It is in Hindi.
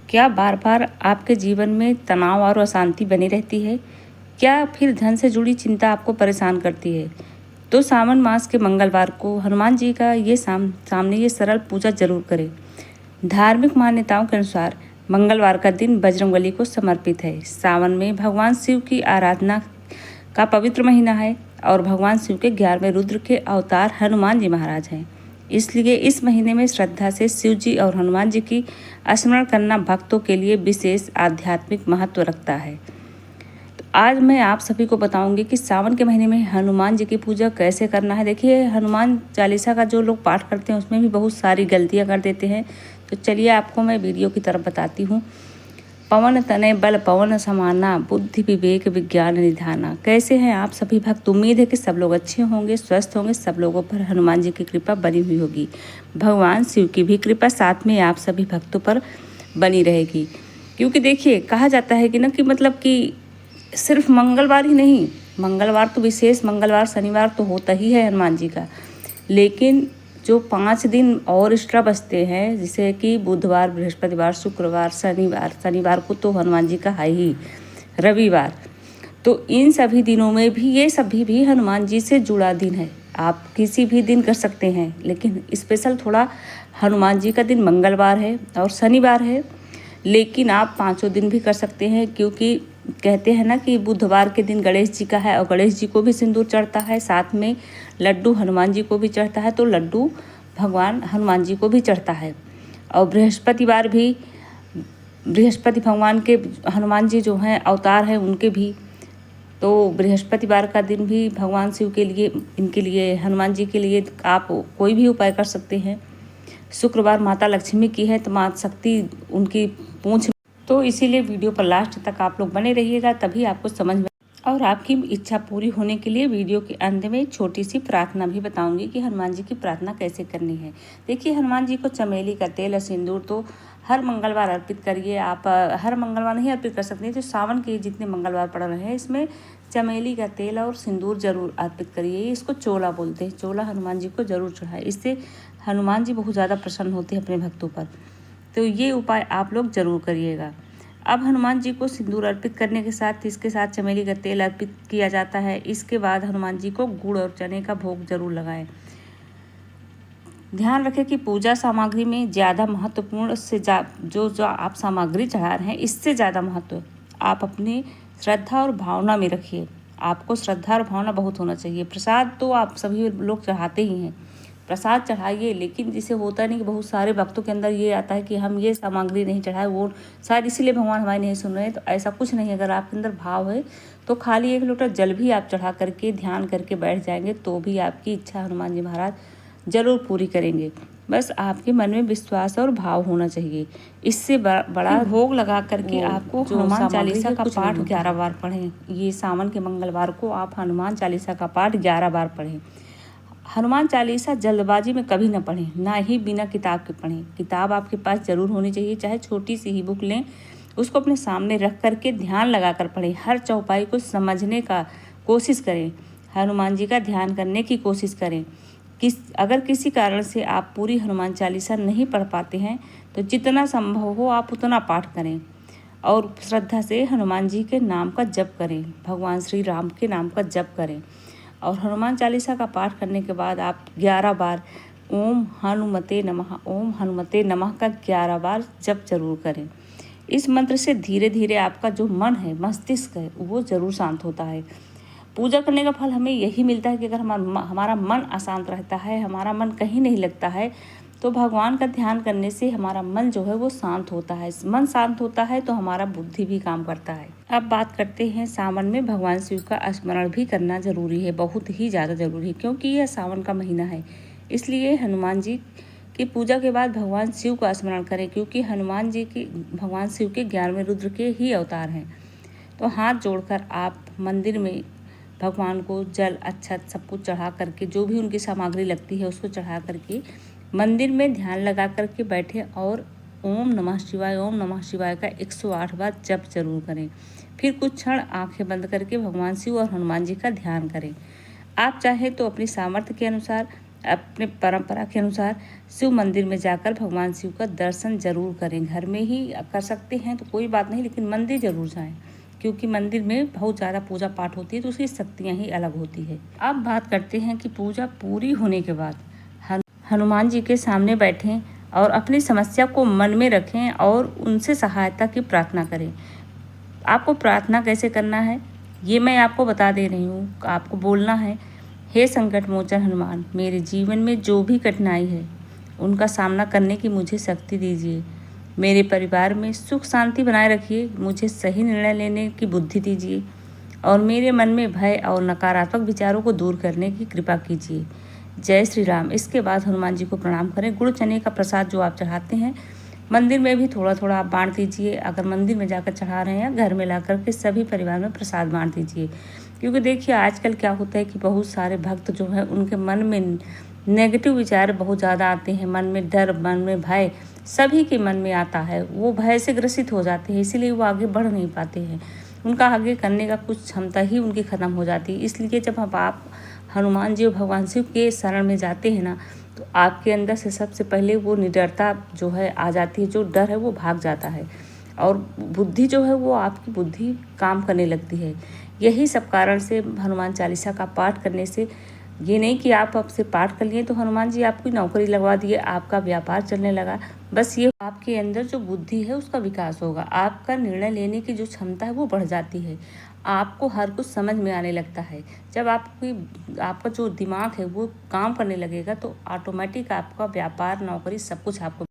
क्या बार बार आपके जीवन में तनाव और अशांति बनी रहती है? क्या फिर धन से जुड़ी चिंता आपको परेशान करती है? तो सावन मास के मंगलवार को हनुमान जी का सामने ये सरल पूजा जरूर करें। धार्मिक मान्यताओं के अनुसार मंगलवार का दिन बजरंगबली को समर्पित है। सावन में भगवान शिव की आराधना का पवित्र महीना है और भगवान शिव के 11वें रुद्र के अवतार हनुमान जी महाराज हैं। इसलिए इस महीने में श्रद्धा से शिव जी और हनुमान जी की स्मरण करना भक्तों के लिए विशेष आध्यात्मिक महत्व रखता है। तो आज मैं आप सभी को बताऊंगी कि सावन के महीने में हनुमान जी की पूजा कैसे करना है। देखिए, हनुमान चालीसा का जो लोग पाठ करते हैं उसमें भी बहुत सारी गलतियां कर देते हैं। तो चलिए आपको मैं वीडियो की तरफ बताती हूँ। पवन तनय बल पवन समाना, बुद्धि विवेक विज्ञान निधाना। कैसे हैं आप सभी भक्त? उम्मीद है कि सब लोग अच्छे होंगे, स्वस्थ होंगे। सब लोगों पर हनुमान जी की कृपा बनी हुई होगी। भगवान शिव की भी कृपा साथ में आप सभी भक्तों पर बनी रहेगी। क्योंकि देखिए, कहा जाता है कि मतलब कि सिर्फ मंगलवार ही नहीं, मंगलवार तो विशेष, मंगलवार शनिवार तो होता ही है हनुमान जी का, लेकिन जो 5 दिन और एक्स्ट्रा बचते हैं, जैसे कि बुधवार, बृहस्पतिवार, शुक्रवार, शनिवार को तो हनुमान जी का है ही, रविवार, तो इन सभी दिनों में भी ये सभी भी हनुमान जी से जुड़ा दिन है। आप किसी भी दिन कर सकते हैं, लेकिन स्पेशल थोड़ा हनुमान जी का दिन मंगलवार है और शनिवार है। लेकिन आप 5 दिन भी कर सकते हैं, क्योंकि कहते हैं ना कि बुधवार के दिन गणेश जी का है और गणेश जी को भी सिंदूर चढ़ता है, साथ में लड्डू हनुमान जी को भी चढ़ता है, तो लड्डू भगवान हनुमान जी को भी चढ़ता है। और बृहस्पतिवार भी, बृहस्पति भगवान के हनुमान जी जो हैं अवतार हैं उनके भी, तो बृहस्पतिवार का दिन भी भगवान शिव के लिए, इनके लिए, हनुमान जी के लिए आप कोई भी उपाय कर सकते हैं। शुक्रवार माता लक्ष्मी की है, तो माँ शक्ति उनकी पूंछ, तो इसीलिए वीडियो पर लास्ट तक आप लोग बने रहिएगा, तभी आपको समझ में। और आपकी इच्छा पूरी होने के लिए वीडियो के अंत में एक छोटी सी प्रार्थना भी बताऊंगी कि हनुमान जी की प्रार्थना कैसे करनी है। देखिए, हनुमान जी को चमेली का तेल और सिंदूर तो हर मंगलवार अर्पित करिए। आप हर मंगलवार नहीं अर्पित कर सकते, तो सावन के जितने मंगलवार पड़ रहे हैं इसमें चमेली का तेल और सिंदूर जरूर अर्पित करिए। इसको चोला बोलते हैं, चोला हनुमान जी को जरूर चढ़ाए। इससे हनुमान जी बहुत ज़्यादा प्रसन्न होते हैं अपने भक्तों पर। तो ये उपाय आप लोग जरूर करिएगा। अब हनुमान जी को सिंदूर अर्पित करने के साथ इसके साथ चमेली का तेल अर्पित किया जाता है। इसके बाद हनुमान जी को गुड़ और चने का भोग जरूर लगाएं। ध्यान रखें कि पूजा सामग्री में ज़्यादा महत्वपूर्ण से जो आप सामग्री चढ़ा रहे हैं, इससे ज़्यादा महत्व आप अपनी श्रद्धा और भावना में रखिए। आपको श्रद्धा और भावना बहुत होना चाहिए। प्रसाद तो आप सभी लोग चढ़ाते ही हैं, प्रसाद चढ़ाइए, लेकिन जिसे होता नहीं कि बहुत सारे भक्तों के अंदर ये आता है कि हम ये सामग्री नहीं चढ़ाए, वो शायद इसीलिए भगवान हमारी नहीं सुन रहे। तो ऐसा कुछ नहीं। अगर आपके अंदर भाव है तो खाली 1 लोटा जल भी आप चढ़ा करके ध्यान करके बैठ जाएंगे, तो भी आपकी इच्छा हनुमान जी महाराज जरूर पूरी करेंगे। बस आपके मन में विश्वास और भाव होना चाहिए। इससे बड़ा भोग लगा करके आपको हनुमान चालीसा का पाठ 11 बार पढ़ें। ये सावन के मंगलवार को आप हनुमान चालीसा का पाठ 11 बार पढ़ें। हनुमान चालीसा जल्दबाजी में कभी न पढ़ें, ना ही बिना किताब के पढ़ें। किताब आपके पास जरूर होनी चाहिए, चाहे छोटी सी ही बुक लें, उसको अपने सामने रख करके ध्यान लगा कर पढ़ें। हर चौपाई को समझने का कोशिश करें, हनुमान जी का ध्यान करने की कोशिश करें। अगर किसी कारण से आप पूरी हनुमान चालीसा नहीं पढ़ पाते हैं, तो जितना संभव हो आप उतना पाठ करें और श्रद्धा से हनुमान जी के नाम का जप करें, भगवान श्री राम के नाम का जप करें। और हनुमान चालीसा का पाठ करने के बाद आप 11 बार ओम हनुमते नमः, ओम हनुमते नमः का 11 बार जप जरूर करें। इस मंत्र से धीरे धीरे आपका जो मन है, मस्तिष्क है, वो जरूर शांत होता है। पूजा करने का फल हमें यही मिलता है कि अगर हमारा मन अशांत रहता है, हमारा मन कहीं नहीं लगता है, तो भगवान का ध्यान करने से हमारा मन जो है वो शांत होता है। मन शांत होता है तो हमारा बुद्धि भी काम करता है। अब बात करते हैं, सावन में भगवान शिव का स्मरण भी करना जरूरी है, बहुत ही ज़्यादा जरूरी है, क्योंकि यह सावन का महीना है। इसलिए हनुमान जी की पूजा के बाद भगवान शिव का स्मरण करें, क्योंकि हनुमान जी की, भगवान शिव के 11वें रुद्र के ही अवतार हैं। तो हाथ जोड़कर आप मंदिर में भगवान को जल, अक्षत सब कुछ चढ़ा करके, जो भी उनकी सामग्री लगती है उसको चढ़ा करके मंदिर में ध्यान लगा करके बैठे और ओम नमः शिवाय, ओम नमः शिवाय का 108 बार जप जरूर करें। फिर कुछ क्षण आंखें बंद करके भगवान शिव और हनुमान जी का ध्यान करें। आप चाहें तो अपनी सामर्थ्य के अनुसार अपने परंपरा के अनुसार शिव मंदिर में जाकर भगवान शिव का दर्शन जरूर करें। घर में ही कर सकते हैं तो कोई बात नहीं, लेकिन मंदिर जरूर जाएं, क्योंकि मंदिर में बहुत ज़्यादा पूजा पाठ होती है तो उसकी शक्तियाँ ही अलग होती है। अब बात करते हैं कि पूजा पूरी होने के बाद हनुमान जी के सामने बैठें और अपनी समस्या को मन में रखें और उनसे सहायता की प्रार्थना करें। आपको प्रार्थना कैसे करना है ये मैं आपको बता दे रही हूँ। आपको बोलना है, हे संकट मोचन हनुमान, मेरे जीवन में जो भी कठिनाई है उनका सामना करने की मुझे शक्ति दीजिए। मेरे परिवार में सुख शांति बनाए रखिए, मुझे सही निर्णय लेने की बुद्धि दीजिए और मेरे मन में भय और नकारात्मक विचारों को दूर करने की कृपा कीजिए। जय श्री राम। इसके बाद हनुमान जी को प्रणाम करें। गुड़ चने का प्रसाद जो आप चढ़ाते हैं मंदिर में भी थोड़ा थोड़ा आप बांट दीजिए। अगर मंदिर में जाकर चढ़ा रहे हैं, घर में ला करके सभी परिवार में प्रसाद बांट दीजिए। क्योंकि देखिए आजकल क्या होता है कि बहुत सारे भक्त जो है उनके मन में नेगेटिव विचार बहुत ज़्यादा आते हैं, मन में डर, मन में भय, सभी के मन में आता है। वो भय से ग्रसित हो जाते हैं, इसीलिए वो आगे बढ़ नहीं पाते हैं। उनका आगे करने का कुछ क्षमता ही उनकी ख़त्म हो जाती है। इसलिए जब आप हनुमान जी और भगवान शिव के शरण में जाते हैं ना, तो आपके अंदर से सबसे पहले वो निडरता जो है आ जाती है, जो डर है वो भाग जाता है और बुद्धि जो है वो आपकी बुद्धि काम करने लगती है। यही सब कारण से हनुमान चालीसा का पाठ करने से, ये नहीं कि आप अब से पाठ कर लिए तो हनुमान जी आपकी नौकरी लगवा दिए, आपका व्यापार चलने लगा। बस ये आपके अंदर जो बुद्धि है उसका विकास होगा, आपका निर्णय लेने की जो क्षमता है वो बढ़ जाती है, आपको हर कुछ समझ में आने लगता है। जब आपका जो दिमाग है वो काम करने लगेगा तो ऑटोमेटिक आपका व्यापार, नौकरी सब कुछ आपको